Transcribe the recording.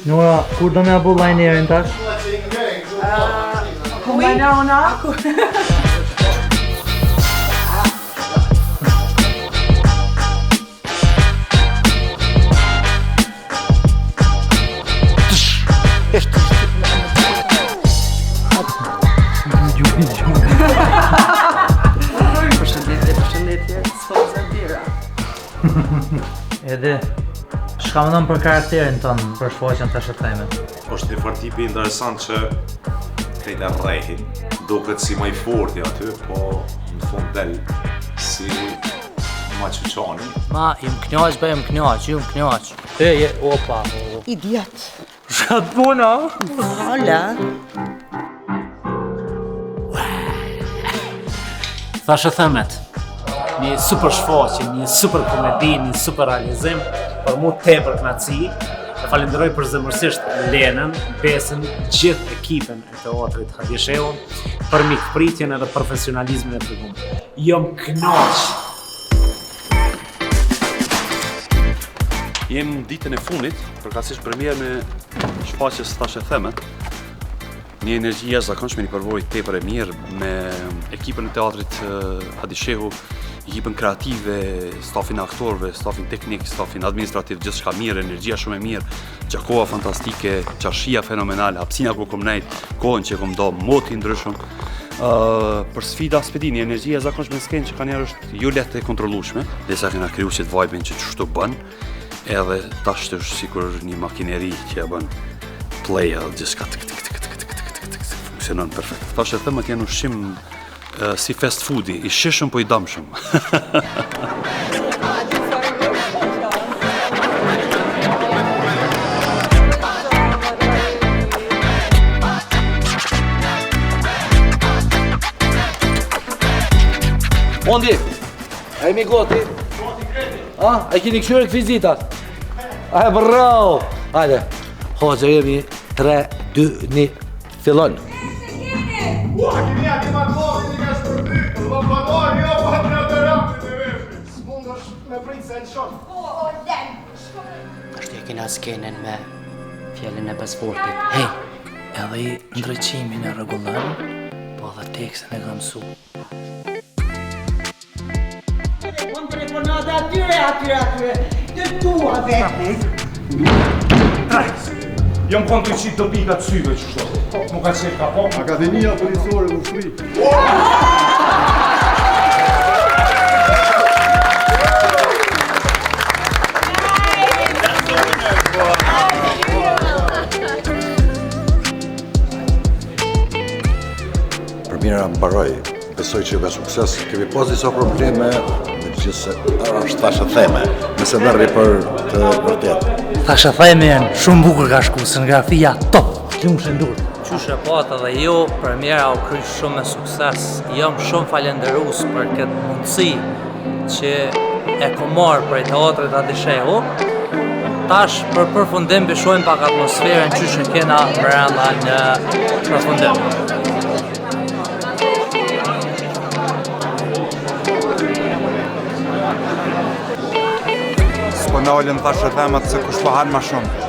Nora, kur do me abu lajnerin tash? Lajnera Përshëndetje, sfoza bira. Edhe, shka më nëmë për karakterin tonë për shfaqen të shëthejme? Është një fartipi interesant që krejt e rrehi. Duket si ma i forti aty, po në fund del si ma qëqani. Ma, im knaq, be, im knaq, ju im knaq. Te, opa. Idiot. Shatë puna? Hala. Thashë themet, një super shfaqje, një super komedi, një super realizim, për mu tepër knaci, e falenderoj përzemërsisht Lenën, Besën, gjithë ekipën e teatrit Hadisheun, për mikpritjen edhe profesionalizmin e tregumit. Jom kënaq. Jem ditën e funit, përkatësisht premierën e shfaqjes Thashë themet, një energji jashtëzakonshme, një përvojë tepër e mirë me ekipën e teatrit Hadishehu, ekipën kreative, stafin aktorëve, stafin teknik, stafin administrativ, gjithçka mirë, energjia shumë e mirë, gjakoha fantastike, qashia fenomenale, hapësina ku kom nejt, kohën që kom do, moti ndryshëm. Për sfida spedini, energjia jashtëzakonshme në skenë që ka njerë është jo lehtë e kontrollueshme, derisa kena kriju që të vibe-in që çështu bën, edhe tash është sikur një makineri që ja bën play edhe gjithçka funksionon perfekt. Thashë themet janë ushqim si fast foodi, i shishëm po i damshëm. Mondi, a jemi goti? A keni këshyrit vizitat? A, bravo! Hajde, hoxha jemi 3, 2, 1, fillon. Ashtu e kena skenën me fjallën e pasfortit. Hej! Edhe i ndreqimin e rregullar, po edhe tekstin e kam mësu. Unë telefonat atyre, të tua vetë. Jam kontu i qitë të pika të syve që shto. Nuk ka qenë ka po. Akademia Policore në Shri. Përmira mbaroj, besoj që ka sukses. Kemi pas disa probleme, me gjithë se është Thashë theme, nëse nërri për të vërtet. Thashë theme janë shumë bukur ka shku, scenografia top, shumë shëndur. Qyshe pata dhe jo, premiera u kry shumë me sukses. Jam shumë falenderus për këtë mundësi që e kom marrë për teatrit Hadishehu. Tash për përfundim bishojmë pak atmosferën qyshe kena brenda në përfundim. Po në olën Thashë themet se kush po hanë ma shumë.